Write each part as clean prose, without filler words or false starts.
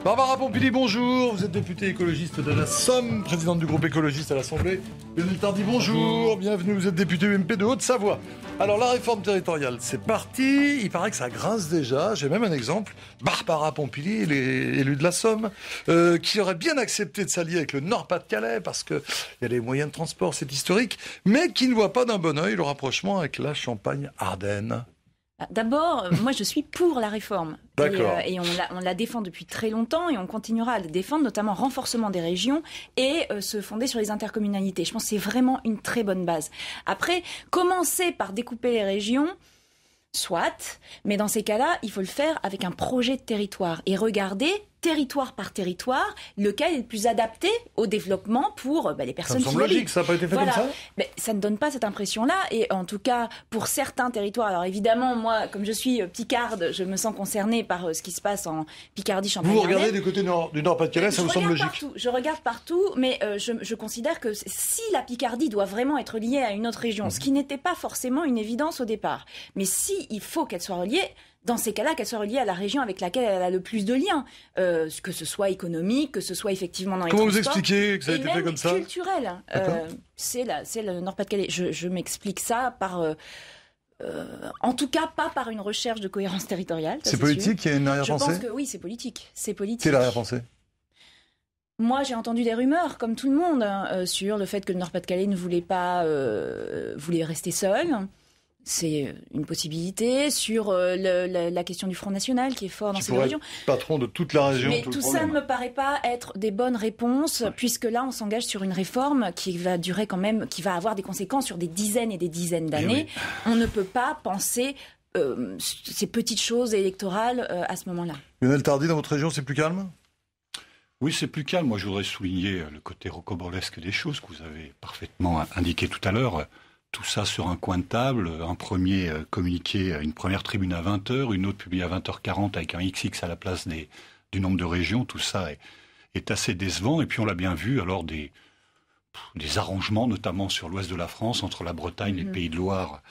Barbara Pompili, bonjour. Vous êtes députée écologiste de la Somme, présidente du groupe écologiste à l'Assemblée. Lionel Tardy, bonjour. Bienvenue, vous êtes députée UMP de Haute-Savoie. Alors, la réforme territoriale, c'est parti. Il paraît que ça grince déjà. J'ai même un exemple. Barbara Pompili, élue de la Somme, qui aurait bien accepté de s'allier avec le Nord-Pas-de-Calais parce qu'il y a les moyens de transport, c'est historique, mais qui ne voit pas d'un bon œil le rapprochement avec la Champagne-Ardenne. D'abord, moi je suis pour la réforme. D'accord. Et on la défend depuis très longtemps et on continuera à la défendre, notamment renforcement des régions et se fonder sur les intercommunalités. Je pense que c'est vraiment une très bonne base. Après, commencer par découper les régions, soit, mais dans ces cas-là, il faut le faire avec un projet de territoire et regarder territoire par territoire, lequel est le plus adapté au développement pour les personnes qui habitent. Ça me semble logique, ça n'a pas été fait comme ça ? Mais ça ne donne pas cette impression-là. Et en tout cas, pour certains territoires, alors évidemment, moi, comme je suis picarde, je me sens concernée par ce qui se passe en Picardie, Champagne-Ardenne. Vous regardez du côté du Nord-Pas-de-Calais, ça vous semble logique ? Je regarde partout, mais je considère que si la Picardie doit vraiment être liée à une autre région, ce qui n'était pas forcément une évidence au départ, mais si il faut qu'elle soit reliée, dans ces cas-là, qu'elle soit reliée à la région avec laquelle elle a le plus de liens, que ce soit économique, que ce soit effectivement dans les transports. Comment vous expliquez que ça a été fait comme ça ? Culturel. C'est le Nord-Pas-de-Calais. Je m'explique ça par... en tout cas, pas par une recherche de cohérence territoriale. C'est politique, il y a une arrière-pensée ? Je pense que oui, c'est politique. Quelle l'arrière-pensée ? Moi, j'ai entendu des rumeurs, comme tout le monde, sur le fait que le Nord-Pas-de-Calais ne voulait rester seul. C'est une possibilité sur la question du Front National qui est fort dans ces régions. Patron de toute la région. Mais tout ça ne me paraît pas être des bonnes réponses, puisque là, on s'engage sur une réforme qui va durer quand même, qui va avoir des conséquences sur des dizaines et des dizaines d'années. Oui. On ne peut pas penser ces petites choses électorales à ce moment-là. Lionel Tardy, dans votre région, c'est plus calme ? Oui, c'est plus calme. Moi, je voudrais souligner le côté rocambolesque des choses que vous avez parfaitement indiqué tout à l'heure. Tout ça sur un coin de table, un premier communiqué, une première tribune à 20h, une autre publiée à 20h40 avec un XX à la place du nombre de régions. Tout ça est assez décevant. Et puis on l'a bien vu, alors des arrangements, notamment sur l'ouest de la France, entre la Bretagne, les Pays de Loire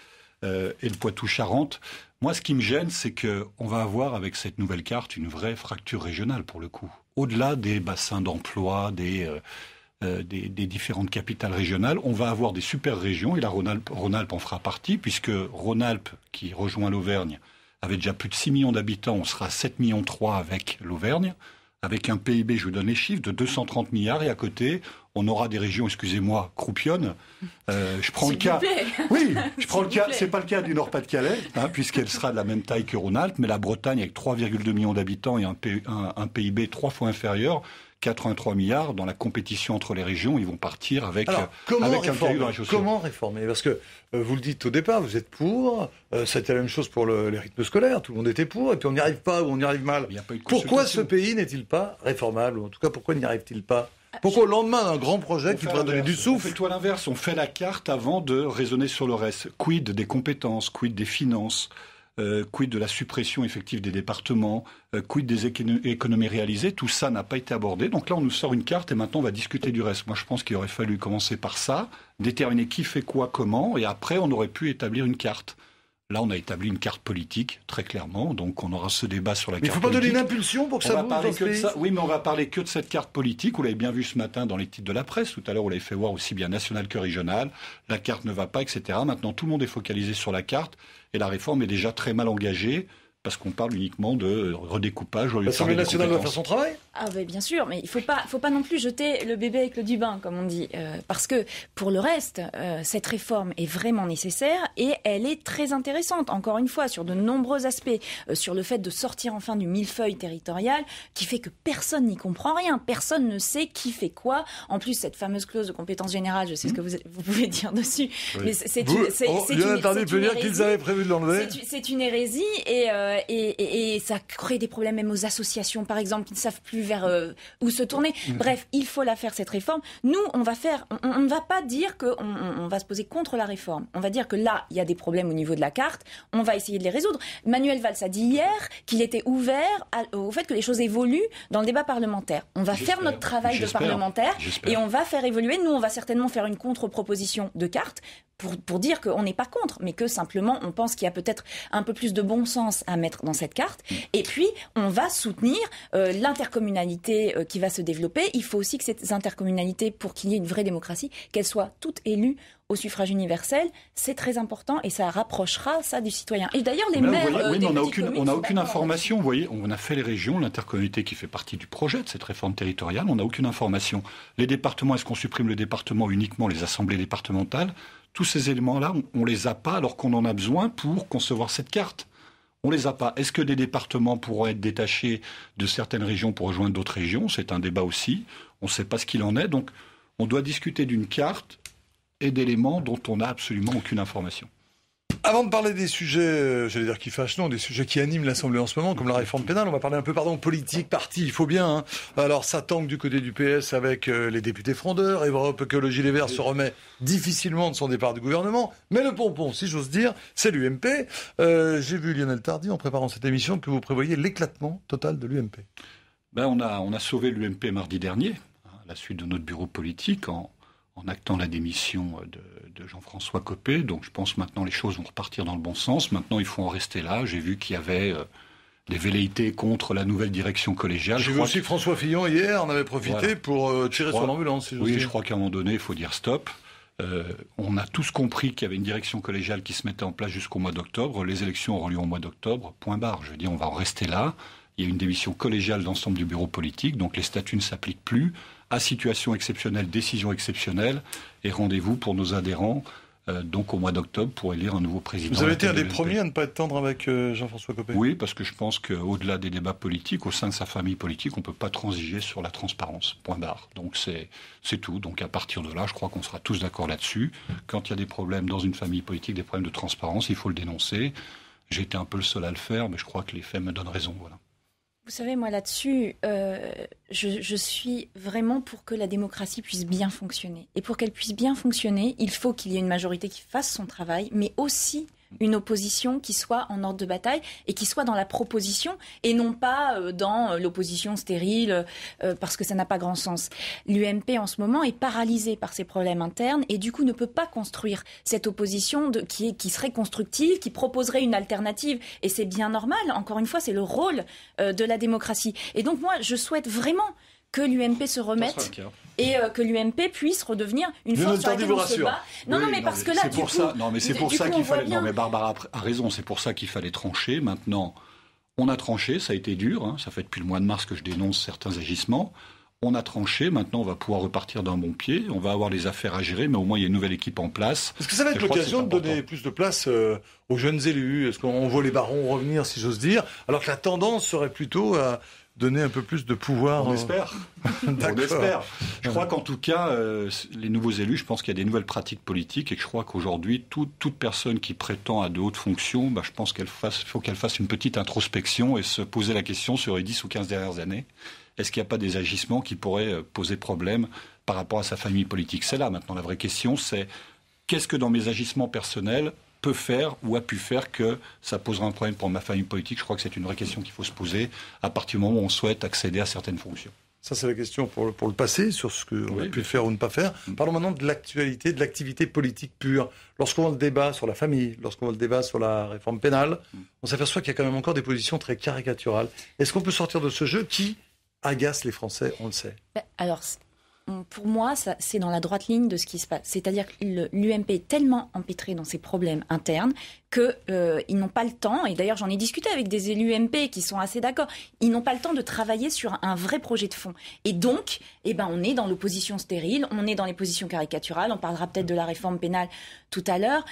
et le Poitou-Charentes. Moi, ce qui me gêne, c'est qu'on va avoir avec cette nouvelle carte une vraie fracture régionale pour le coup. Au-delà des bassins d'emploi, des différentes capitales régionales, on va avoir des super régions, et la Rhône-Alpes en fera partie, puisque Rhône-Alpes, qui rejoint l'Auvergne, avait déjà plus de 6 millions d'habitants, on sera à 7,3 millions avec l'Auvergne, avec un PIB, je vous donne les chiffres, de 230 milliards, et à côté, on aura des régions, excusez-moi, croupionnes. Je prends le cas. Oui, je prends le cas. C'est pas le cas du Nord-Pas-de-Calais, puisqu'elle sera de la même taille que Rhône-Alpes, mais la Bretagne, avec 3,2 millions d'habitants et un PIB 3 fois inférieur, 83 milliards, dans la compétition entre les régions, ils vont partir avec un cahier dans la chaussure. Comment réformer ? Parce que vous le dites au départ, vous êtes pour, c'était la même chose pour les rythmes scolaires, tout le monde était pour, et puis on n'y arrive pas ou on y arrive mal. Pourquoi ce pays n'est-il pas réformable ? Ou en tout cas, pourquoi n'y arrive-t-il pas ? Pourquoi au lendemain d'un grand projet qui pourrait donner du souffle ? On fait tout à l'inverse, on fait la carte avant de raisonner sur le reste. Quid des compétences, quid des finances ? Quid de la suppression effective des départements, quid des économies réalisées, tout ça n'a pas été abordé. Donc là, on nous sort une carte et maintenant, on va discuter du reste. Moi, je pense qu'il aurait fallu commencer par ça, déterminer qui fait quoi, comment, et après, on aurait pu établir une carte. Là, on a établi une carte politique, très clairement, donc on aura ce débat sur la carte politique. Mais il ne faut pas donner une impulsion pour que ça bouge dans ce pays. Oui, mais on va parler que de cette carte politique. Vous l'avez bien vu ce matin dans les titres de la presse. Tout à l'heure, vous l'avez fait voir aussi bien national que régional. La carte ne va pas, etc. Maintenant, tout le monde est focalisé sur la carte et la réforme est déjà très mal engagée parce qu'on parle uniquement de redécoupage. L'Assemblée nationale doit faire son travail ? Ah ben bien sûr, mais il faut pas non plus jeter le bébé avec l'eau du bain, comme on dit, parce que pour le reste, cette réforme est vraiment nécessaire et elle est très intéressante. Encore une fois, sur de nombreux aspects, sur le fait de sortir enfin du millefeuille territorial, qui fait que personne n'y comprend rien, personne ne sait qui fait quoi. En plus, cette fameuse clause de compétence générale, je sais ce que vous pouvez dire dessus, oui. Mais c'est une hérésie. Qu'ils avaient prévu de l'enlever. C'est une hérésie et ça crée des problèmes même aux associations, par exemple, qui ne savent plus vers où se tourner. Bref, il faut la faire, cette réforme. Nous, on ne va pas dire qu'on va se poser contre la réforme. On va dire que là, il y a des problèmes au niveau de la carte. On va essayer de les résoudre. Manuel Valls a dit hier qu'il était ouvert au fait que les choses évoluent dans le débat parlementaire. On va faire notre travail de parlementaire et on va faire évoluer. Nous, on va certainement faire une contre-proposition de carte pour dire qu'on n'est pas contre, mais que simplement on pense qu'il y a peut-être un peu plus de bon sens à mettre dans cette carte. Et puis, on va soutenir l'intercommunalité qui va se développer. Il faut aussi que ces intercommunalités, pour qu'il y ait une vraie démocratie, qu'elles soient toutes élues au suffrage universel. C'est très important et ça rapprochera ça du citoyen. Et d'ailleurs, les maires mais on n'a aucune information. Vous voyez, on a fait les régions, l'intercommunalité qui fait partie du projet de cette réforme territoriale, on n'a aucune information. Les départements, est-ce qu'on supprime le département uniquement, les assemblées départementales? Tous ces éléments-là, on les a pas alors qu'on en a besoin pour concevoir cette carte. On les a pas. Est-ce que des départements pourront être détachés de certaines régions pour rejoindre d'autres régions? C'est un débat aussi. On ne sait pas ce qu'il en est. Donc, on doit discuter d'une carte et d'éléments dont on n'a absolument aucune information. Avant de parler des sujets, j'allais dire qui fâchent, non, des sujets qui animent l'Assemblée en ce moment, comme la réforme pénale, on va parler un peu, politique, parti, il faut bien. Hein. Alors, ça tangue du côté du PS avec les députés frondeurs. Europe Écologie Les Verts se remet difficilement de son départ du gouvernement. Mais le pompon, si j'ose dire, c'est l'UMP. J'ai vu, Lionel Tardy, en préparant cette émission, que vous prévoyez l'éclatement total de l'UMP. On a sauvé l'UMP mardi dernier, à la suite de notre bureau politique, en actant la démission de Jean-François Copé. Donc je pense maintenant les choses vont repartir dans le bon sens. Maintenant, il faut en rester là. J'ai vu qu'il y avait des velléités contre la nouvelle direction collégiale. J'ai vu aussi que François Fillon, hier, en avait profité pour tirer sur l'ambulance. Si je crois qu'à un moment donné, il faut dire stop. On a tous compris qu'il y avait une direction collégiale qui se mettait en place jusqu'au mois d'octobre. Les élections auront lieu au mois d'octobre. Point barre. Je veux dire, on va en rester là. Il y a une démission collégiale de l'ensemble du bureau politique, donc les statuts ne s'appliquent plus. À situation exceptionnelle, décision exceptionnelle, et rendez-vous pour nos adhérents, donc au mois d'octobre, pour élire un nouveau président. Vous avez été un des premiers à ne pas être tendre avec Jean-François Copé? Oui, parce que je pense qu'au-delà des débats politiques, au sein de sa famille politique, on ne peut pas transiger sur la transparence. Point barre. Donc c'est tout. Donc à partir de là, je crois qu'on sera tous d'accord là-dessus. Quand il y a des problèmes dans une famille politique, des problèmes de transparence, il faut le dénoncer. J'ai été un peu le seul à le faire, mais je crois que les faits me donnent raison. Voilà. Vous savez, moi là-dessus, je suis vraiment pour que la démocratie puisse bien fonctionner. Et pour qu'elle puisse bien fonctionner, il faut qu'il y ait une majorité qui fasse son travail, mais aussi une opposition qui soit en ordre de bataille et qui soit dans la proposition et non pas dans l'opposition stérile parce que ça n'a pas grand sens. L'UMP en ce moment est paralysée par ses problèmes internes et du coup ne peut pas construire cette opposition qui serait constructive, qui proposerait une alternative et c'est bien normal. Encore une fois, c'est le rôle de la démocratie. Et donc moi, je souhaite vraiment que l'UMP se remette et que l'UMP puisse redevenir une force sur laquelle on se bat. Non, mais parce que là, du coup... c'est pour ça qu'il fallait... Non, mais Barbara a raison, c'est pour ça qu'il fallait trancher. Maintenant, on a tranché, ça a été dur, hein, ça fait depuis le mois de mars que je dénonce certains agissements. On a tranché, maintenant on va pouvoir repartir d'un bon pied, on va avoir les affaires à gérer, mais au moins il y a une nouvelle équipe en place. Est-ce que ça va être l'occasion de donner plus de place aux jeunes élus? Est-ce qu'on voit les barons revenir, si j'ose dire, alors que la tendance serait plutôt à donner un peu plus de pouvoir? On espère. On espère. Je crois qu'en tout cas, les nouveaux élus, je pense qu'il y a des nouvelles pratiques politiques et que je crois qu'aujourd'hui, toute personne qui prétend à de hautes fonctions, je pense qu'il faut qu'elle fasse une petite introspection et se poser la question sur les 10 ou 15 dernières années. Est-ce qu'il n'y a pas des agissements qui pourraient poser problème par rapport à sa famille politique? C'est là maintenant la vraie question, c'est qu'est-ce que dans mes agissements personnels peut faire ou a pu faire que ça posera un problème pour ma famille politique? Je crois que c'est une vraie question qu'il faut se poser à partir du moment où on souhaite accéder à certaines fonctions. Ça, c'est la question pour le passé, sur ce qu'on a pu faire ou ne pas faire. Parlons maintenant de l'actualité, de l'activité politique pure. Lorsqu'on voit le débat sur la famille, lorsqu'on voit le débat sur la réforme pénale, on s'aperçoit qu'il y a quand même encore des positions très caricaturales. Est-ce qu'on peut sortir de ce jeu qui agace les Français? On le sait. Alors, pour moi, c'est dans la droite ligne de ce qui se passe. C'est-à-dire que l'UMP est tellement empêtré dans ses problèmes internes qu'ils n'ont pas le temps, et d'ailleurs j'en ai discuté avec des élus UMP qui sont assez d'accord, ils n'ont pas le temps de travailler sur un vrai projet de fond. Et donc, on est dans l'opposition stérile, on est dans les positions caricaturales, on parlera peut-être de la réforme pénale tout à l'heure.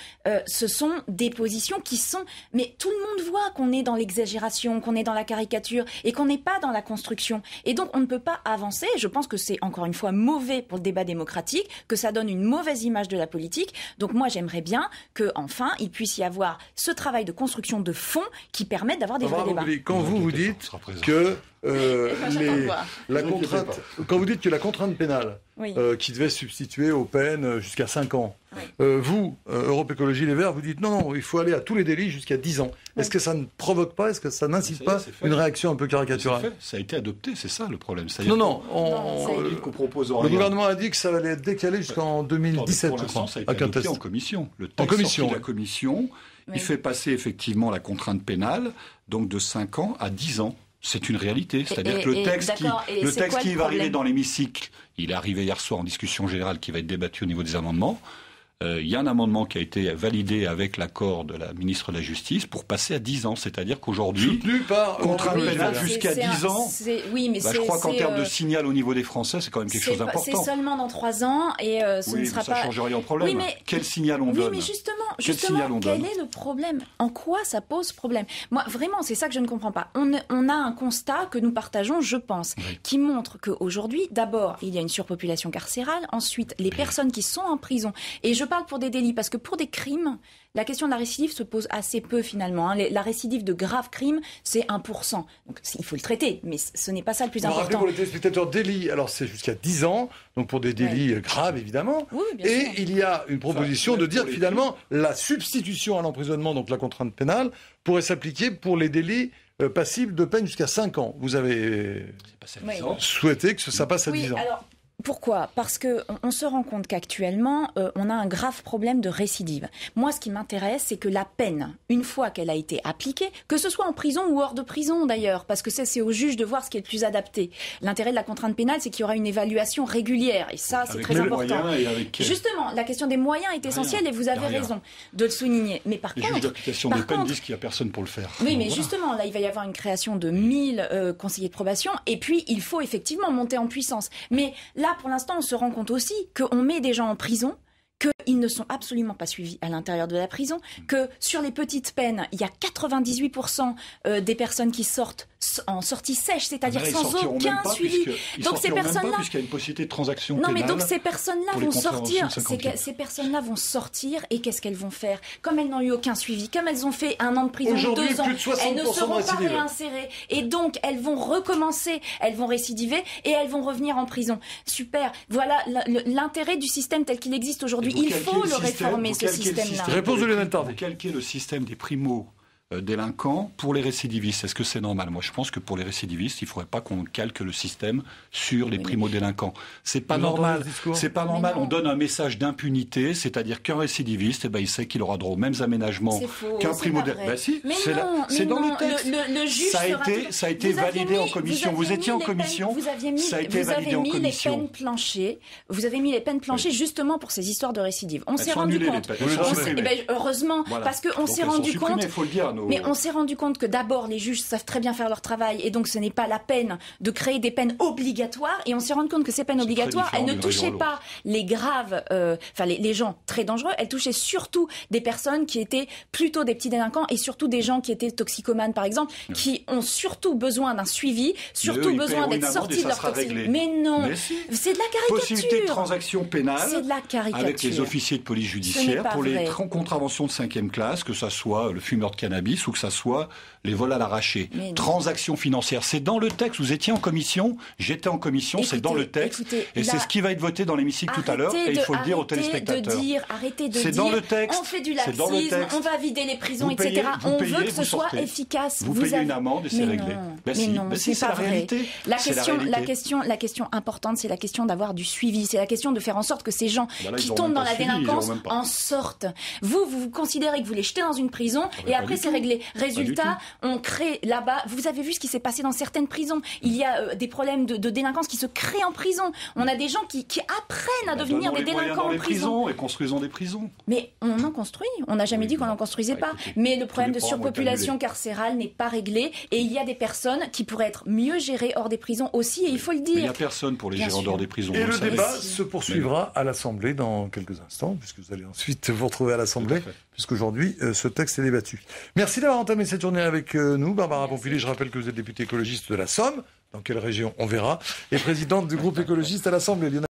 Ce sont des positions qui sont... Mais tout le monde voit qu'on est dans l'exagération, qu'on est dans la caricature, et qu'on n'est pas dans la construction. Et donc on ne peut pas avancer, je pense que c'est encore une fois mauvais pour le débat démocratique, que ça donne une mauvaise image de la politique. Donc moi j'aimerais bien qu'enfin il puisse y avoir ce travail de construction de fond qui permette d'avoir des vrais débats. Quand vous dites que la contrainte, quand vous dites que la contrainte pénale, Oui. qui devait substituer aux peines jusqu'à 5 ans, Oui. vous, Europe Écologie Les Verts, vous dites non, il faut aller à tous les délits jusqu'à 10 ans. Est-ce que ça ne provoque pas, est-ce que ça n'incite pas une réaction un peu caricaturale? Ça a été adopté, c'est ça le problème. Non, qu'on propose le gouvernement a dit que ça allait être décalé jusqu'en 2017, pour je crois. l'instant, ça a été adopté en commission. Le texte sorti de la commission, Oui. il fait passer effectivement la contrainte pénale, donc de 5 ans à 10 ans. C'est une réalité. C'est-à-dire que le texte qui va arriver dans l'hémicycle, il est arrivé hier soir en discussion générale qui va être débattu au niveau des amendements. Il y a un amendement qui a été validé avec l'accord de la ministre de la Justice pour passer à 10 ans. C'est-à-dire qu'aujourd'hui, contrainte pénale jusqu'à 10 ans, je crois qu'en termes de signal au niveau des Français, c'est quand même quelque chose d'important. C'est seulement dans 3 ans et ce ne sera ça pas... change rien au problème. Oui, mais... Quel signal on donne? Oui, mais justement, quel est le problème? En quoi ça pose problème? Moi, vraiment, c'est ça que je ne comprends pas. On a un constat que nous partageons, je pense, qui montre qu'aujourd'hui, d'abord, il y a une surpopulation carcérale. Ensuite, les personnes qui sont en prison, et je parle pour des délits, parce que pour des crimes, la question de la récidive se pose assez peu finalement. La récidive de graves crimes, c'est 1%. Donc il faut le traiter, mais ce n'est pas ça le plus important. Pour les téléspectateurs, délit, alors c'est jusqu'à 10 ans, donc pour des délits graves évidemment. Oui, bien sûr. Et il y a une proposition de dire finalement la substitution à l'emprisonnement, donc la contrainte pénale, pourrait s'appliquer pour les délits passibles de peine jusqu'à 5 ans. Vous avez souhaité que ça passe à 10 ans. Alors, pourquoi? Parce qu'on se rend compte qu'actuellement, on a un grave problème de récidive. Moi, ce qui m'intéresse, c'est que la peine, une fois qu'elle a été appliquée, que ce soit en prison ou hors de prison d'ailleurs, parce que c'est au juge de voir ce qui est le plus adapté. L'intérêt de la contrainte pénale, c'est qu'il y aura une évaluation régulière, et ça, c'est très important. Justement, la question des moyens est essentielle, et vous avez raison de le souligner. Mais par contre... Les juges d'application des peines disent qu'il n'y a personne pour le faire. Oui, mais justement, là, il va y avoir une création de 1000 conseillers de probation, et puis il faut effectivement monter en puissance. Mais là, pour l'instant, on se rend compte aussi qu'on met des gens en prison, qu'ils ne sont absolument pas suivis à l'intérieur de la prison, que sur les petites peines, il y a 98% des personnes qui sortent en sortie sèche, c'est-à-dire sans aucun suivi. Donc ces personnes-là, puisqu'il y a une possibilité de transaction pénale. Non, mais donc ces personnes-là vont sortir. Ces personnes-là vont sortir et qu'est-ce qu'elles vont faire? Comme elles n'ont eu aucun suivi, comme elles ont fait 1 an de prison, 2 ans, elles ne seront pas réinsérées et donc elles vont recommencer, elles vont récidiver et elles vont revenir en prison. Super. Voilà l'intérêt du système tel qu'il existe aujourd'hui. Il faut le réformer, ce système-là. Réponse de Lionel Tardy. Vous calquez le système des primo-délinquants pour les récidivistes. Est-ce que c'est normal? Moi, je pense que pour les récidivistes, il ne faudrait pas qu'on calque le système sur les primo-délinquants. C'est pas normal. C'est pas normal. On donne un message d'impunité, c'est-à-dire qu'un récidiviste, il sait qu'il aura droit aux mêmes aménagements qu'un primo-délinquant. Ben si, c'est dans le texte. Le juge ça a été validé en commission. Vous étiez en commission. Ça a été validé en commission. Vous avez mis les peines planchées justement pour ces histoires de récidive. On s'est rendu compte. Heureusement, parce qu'on s'est rendu compte. Mais on s'est rendu compte que d'abord, les juges savent très bien faire leur travail et donc ce n'est pas la peine de créer des peines obligatoires. Et on s'est rendu compte que ces peines obligatoires, elles ne touchaient pas les graves, les gens très dangereux. Elles touchaient surtout des personnes qui étaient plutôt des petits délinquants et surtout des gens qui étaient toxicomanes, par exemple, qui ont surtout besoin d'un suivi, surtout besoin d'être sortis de leur toxicomanie. Mais non, c'est de la caricature. Possibilité de transaction pénale c'est de la caricature. Avec les officiers de police judiciaire pour les contraventions de 5e classe, que ça soit le fumeur de cannabis ou que ça soit les vols à l'arraché. Transactions financières, c'est dans le texte. Vous étiez en commission, j'étais en commission, c'est dans le texte. Et c'est ce qui va être voté dans l'hémicycle tout à l'heure. Et il faut le dire aux téléspectateurs. Arrêtez de dire, dans le texte. On fait du laxisme, on va vider les prisons, etc. On veut que ce soit efficace. Vous payez une amende et c'est réglé. Mais non, c'est pas vrai. La question importante, c'est la question d'avoir du suivi. C'est la question de faire en sorte que ces gens qui tombent dans la délinquance en sortent. Vous considérez que vous les jetez dans une prison et après c'est réglé. Résultat, on crée là-bas. Vous avez vu ce qui s'est passé dans certaines prisons. Il y a des problèmes de délinquance qui se créent en prison. On a des gens qui apprennent à devenir des délinquants en prison. Et construisons des prisons. Mais on en construit. On n'a jamais dit qu'on n'en construisait pas. Mais le problème de surpopulation carcérale n'est pas réglé. Et il y a des personnes qui pourraient être mieux gérées hors des prisons aussi. Et il faut le dire. Mais il n'y a personne pour les gérer en dehors des prisons. Et le débat se poursuivra à l'Assemblée dans quelques instants, puisque vous allez ensuite vous retrouver à l'Assemblée, puisqu'aujourd'hui, ce texte est débattu. Merci d'avoir entamé cette journée avec nous. Barbara Pompili, je rappelle que vous êtes députée écologiste de la Somme. Dans quelle région? On verra. Et présidente du groupe écologiste à l'Assemblée.